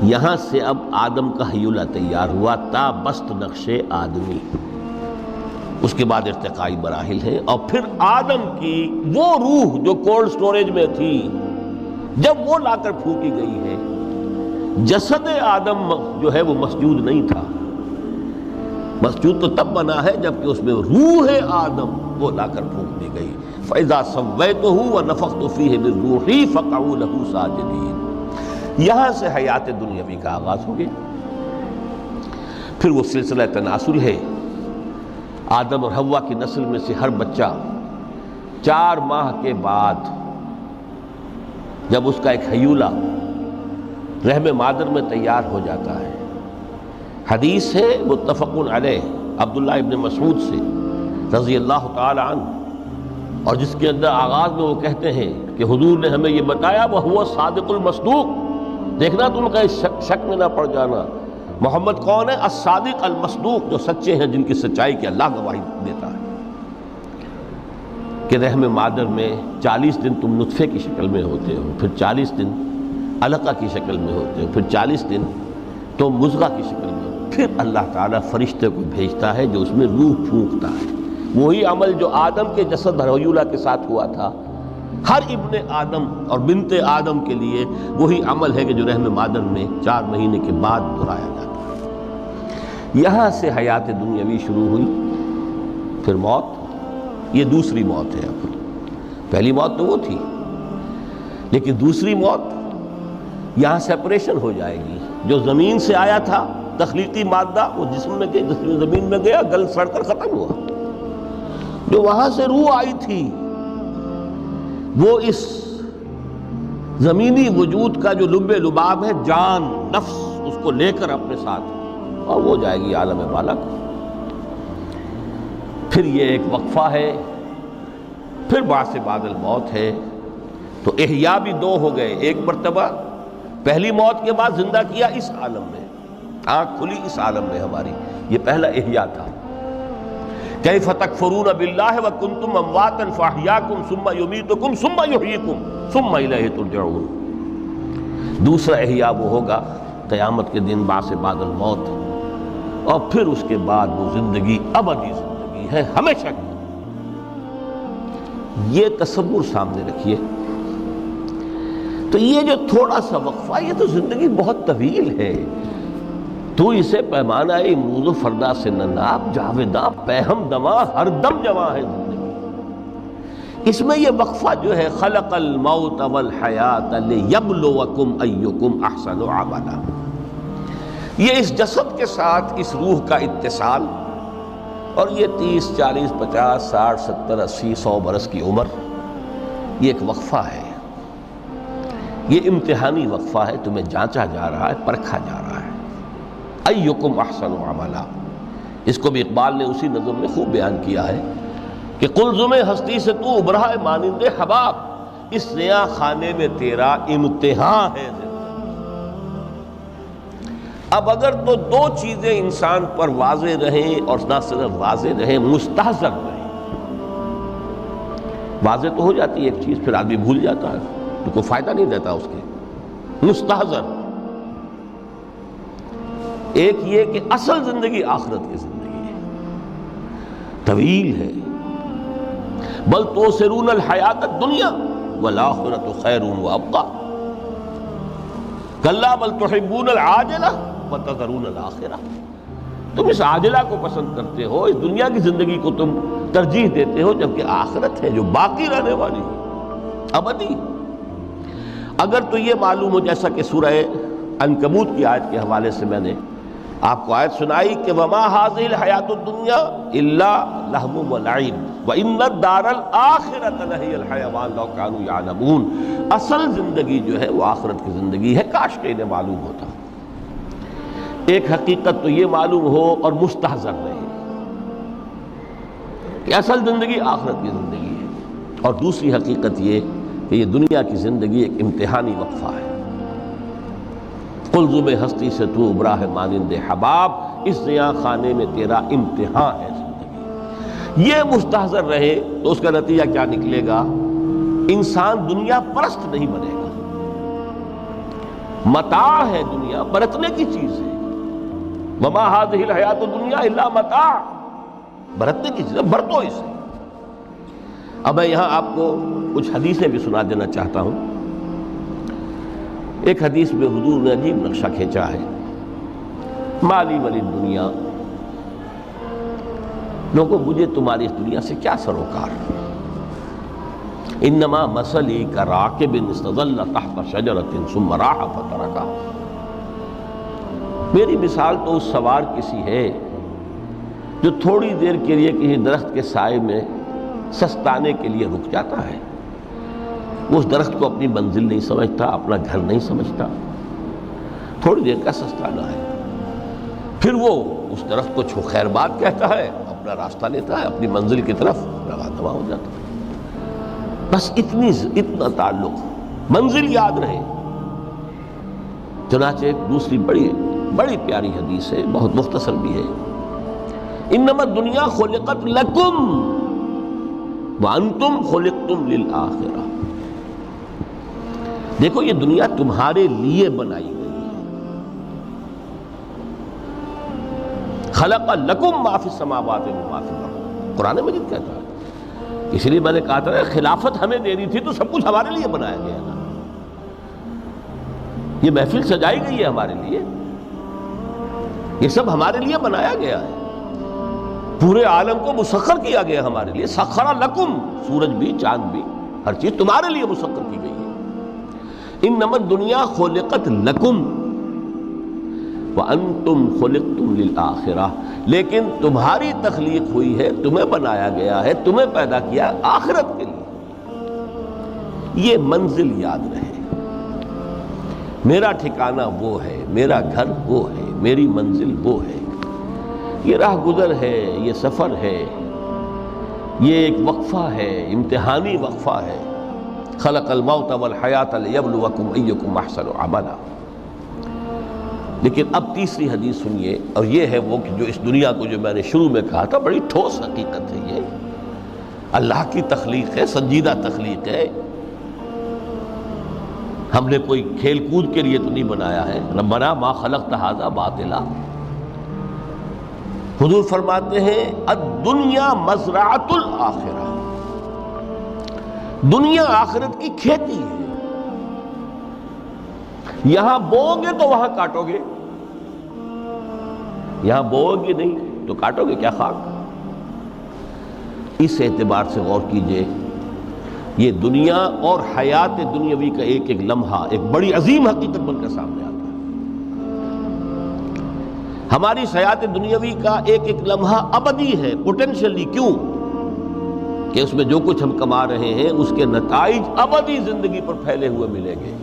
یہاں سے اب آدم کا ہیولہ تیار ہوا تا بست نقش آدمی، اس کے بعد ارتقائی مراحل ہیں، اور پھر آدم کی وہ روح جو کولڈ سٹوریج میں تھی جب وہ لا کر پھونکی گئی ہے، جسد آدم جو ہے وہ مسجود نہیں تھا، مسجود تو تب بنا ہے جبکہ اس میں روح آدم وہ لا کر پھونک دی گئی۔ فَإِذَا سَوَّيْتُهُ وَنَفَخْتُ فِيهِ مِن رُوحِي فَقَعُوا لَهُ سَاجِدِينَ۔ یہاں سے حیات دنیاوی کا آغاز ہو گیا۔ پھر وہ سلسلہ تناسل ہے، آدم اور حوا کی نسل میں سے ہر بچہ 4 ماہ کے بعد جب اس کا ایک ہیولہ رحم مادر میں تیار ہو جاتا ہے، حدیث ہے متفق علیہ عبداللہ ابن مسعود سے رضی اللہ تعالی عنہ، اور جس کے اندر آغاز میں وہ کہتے ہیں کہ حضور نے ہمیں یہ بتایا وَهُوَ الصادق المصدوق، دیکھنا تم کہیں شک میں نہ پڑ جانا، محمد کون ہے؟ الصادق المصدوق، جو سچے ہیں، جن کی سچائی کی اللہ گواہی دیتا ہے، کہ رحم مادر میں 40 دن تم نطفے کی شکل میں ہوتے ہو، پھر 40 دن علقہ کی شکل میں ہوتے ہو، پھر 40 دن تو مضغہ کی شکل میں ہو، پھر اللہ تعالیٰ فرشتے کو بھیجتا ہے جو اس میں روح پھونکتا ہے۔ وہی عمل جو آدم کے جسد ہیولہ کے ساتھ ہوا تھا، ہر ابن آدم اور بنت آدم کے لیے وہی عمل ہے کہ جو رحم مادر میں 4 مہینے کے بعد دہرایا جاتا ہے۔ یہاں سے حیات دنیاوی شروع ہوئی، پھر موت، یہ دوسری موت ہے۔ اب پہلی موت تو وہ تھی، لیکن دوسری موت یہاں سیپریشن ہو جائے گی۔ جو زمین سے آیا تھا تخلیقی مادہ، وہ جسم میں گیا، زمین میں گیا، گل سڑ کر ختم ہوا۔ جو وہاں سے روح آئی تھی وہ اس زمینی وجود کا جو لب لباب ہے، جان، نفس، اس کو لے کر اپنے ساتھ، اور وہ جائے گی عالم بالا کو۔ پھر یہ ایک وقفہ ہے، پھر بعد سے بعد الموت ہے۔ تو احیاء بھی 2 ہو گئے، ایک مرتبہ پہلی موت کے بعد زندہ کیا اس عالم میں، آنکھ کھلی اس عالم میں ہماری، یہ پہلا احیاء تھا۔ کیف تکفرون باللہ وکنتم امواتا فاحیاکم ثم یمیتکم ثم یحییکم ثم الیہ ترجعون۔ دوسرا احیاء وہ ہوگا قیامت کے دن بعد سے بعد الموت، اور پھر اس کے بعد وہ زندگی ابدی زندگی ہے، ہمیشہ کی۔ یہ تصور سامنے رکھیے۔ تو یہ جو تھوڑا سا وقفہ، یہ تو زندگی بہت طویل ہے۔ تو اسے پیمانہ امروز و فردا سے نناب جاویداں پیہم دماں، ہر دم جواں ہے زندگی۔ اس میں یہ وقفہ جو ہے خلق الموت والحیات لیبلوکم ایکم احسن عملا، یہ اس جسد کے ساتھ اس روح کا اتصال، اور یہ 30 40 50 60 70 80 100 برس کی عمر، یہ ایک وقفہ ہے، یہ امتحانی وقفہ ہے۔ تمہیں جانچا جا رہا ہے، پرکھا جا رہا ہے، ایکم احسن عملا۔ اس کو بھی اقبال نے اسی نظم میں خوب بیان کیا ہے کہ قلزم ہستی سے تو ابھرا ہے مانند حباب، اس نیا خانے میں تیرا امتحان ہے زندگی۔ اب اگر تو 2 چیزیں انسان پر واضح رہیں، اور نہ صرف واضح رہیں، مستحضر رہیں۔ واضح تو ہو جاتی ہے ایک چیز، پھر آدمی بھول جاتا ہے، تو کوئی فائدہ نہیں دیتا اس کے۔ مستحضر ایک یہ کہ اصل زندگی آخرت کی زندگی ہے، طویل ہے۔ بل توسرون الحیات الدنیا والآخرۃ خیر وابقیٰ، کلا بل تحبون العاجلہ وتذرون الآخرہ۔ تم اس عاجلہ کو پسند کرتے ہو، اس دنیا کی زندگی کو تم ترجیح دیتے ہو، جبکہ آخرت ہے جو باقی رہنے والی ہے، ابدی۔ اگر تو یہ معلوم ہو، جیسا کہ سورہ عنکبوت کی آیت کے حوالے سے میں نے آپ کو آیت سنائی کہ وما هذه الحیات الدنیا الا لہو ولعب وان الدار الاخرۃ لہی الحیوان لو کانوا یعلمون۔ اصل زندگی جو ہے وہ آخرت کی زندگی ہے، کاش کہ انہیں معلوم ہوتا۔ ایک حقیقت تو یہ معلوم ہو اور مستحضر رہے کہ اصل زندگی آخرت کی زندگی ہے، اور دوسری حقیقت یہ کہ یہ دنیا کی زندگی ایک امتحانی وقفہ ہے۔ قلزم ہستی سے تو ابھرا ہے مانند حباب، اس نیا خانے میں تیرا امتحان ہے زندگی۔ یہ مستحضر رہے تو اس کا نتیجہ کیا نکلے گا؟ انسان دنیا پرست نہیں بنے گا، متاع ہے دنیا، برتنے کی چیز ہے. وما هذه الحیات الدنیا الا متاع، برتنے کی چیز ہے، برتو اسے. اب میں یہاں آپ کو کچھ حدیثیں بھی سنا دینا چاہتا ہوں. ایک حدیث میں حضور نے عجیب نقشہ کھینچا ہے. مالی ولی دنیا، لوگوں مجھے تمہاری اس دنیا سے کیا سروکار. انما مثلی کراکب استظل تحت شجرۃ ثم راح فترکھا. میری مثال تو اس سوار کسی ہے جو تھوڑی دیر کے لیے کسی درخت کے سائے میں سستانے کے لیے رک جاتا ہے. وہ اس درخت کو اپنی منزل نہیں سمجھتا، اپنا گھر نہیں سمجھتا، تھوڑی دیر کا سستانا ہے. پھر وہ اس درخت کو خیر بات کہتا ہے، اپنا راستہ لیتا ہے، اپنی منزل کی طرف رواں ہو جاتا ہے. بس اتنا تعلق، منزل یاد رہے. چنانچہ دوسری بڑی پیاری حدیث ہے، بہت مختصر بھی ہے. انما الدنیا خلقت لکم وانتم خلقتم للآخرہ. دیکھو یہ دنیا تمہارے لیے بنائی گئی ہے. خلق لکم ما فی السماوات وما فی الارض، قرآن مجید کہتا ہے. اس لیے میں نے کہا تھا خلافت ہمیں دینی تھی تو سب کچھ ہمارے لیے بنایا گیا نا. یہ محفل سجائی گئی ہے ہمارے لیے، یہ سب ہمارے لیے بنایا گیا ہے. پورے عالم کو مسخر کیا گیا ہمارے لیے. سخر لکم، سورج بھی، چاند بھی، ہر چیز تمہارے لیے مسخر کی گئی ہے. انما الدنیا خلقت لکم وانتم خلقتم للآخرہ، لیکن تمہاری تخلیق ہوئی ہے، تمہیں بنایا گیا ہے، تمہیں پیدا کیا آخرت کے لیے. یہ منزل یاد رہے. میرا ٹھکانہ وہ ہے، میرا گھر وہ ہے، میری منزل وہ ہے. یہ راہ گزر ہے، یہ سفر ہے، یہ ایک وقفہ ہے، امتحانی وقفہ ہے. خلق الموت والحیات لیبلوکم ایکم احسن عملا. لیکن اب تیسری حدیث سنیے، اور یہ ہے وہ کہ جو اس دنیا کو، جو میں نے شروع میں کہا تھا، بڑی ٹھوس حقیقت ہے. یہ اللہ کی تخلیق ہے، سنجیدہ تخلیق ہے. ہم نے کوئی کھیل کود کے لیے تو نہیں بنایا ہے. ربنا ما خلقت ھذا باطلا. حضور فرماتے ہیں الدنیا مزرعۃ الآخرہ، دنیا آخرت کی کھیتی ہے. یہاں بوؤ گے تو وہاں کاٹو گے، یہاں بوؤ گے نہیں تو کاٹو گے کیا خاک. اس اعتبار سے غور کیجئے، یہ دنیا اور حیات دنیاوی کا ایک ایک لمحہ ایک بڑی عظیم حقیقت بن کر سامنے آتا ہے. ہماری حیات دنیاوی کا ایک ایک لمحہ ابدی ہے پوٹینشلی. کیوں کہ اس میں جو کچھ ہم کما رہے ہیں اس کے نتائج ابدی زندگی پر پھیلے ہوئے ملیں گے.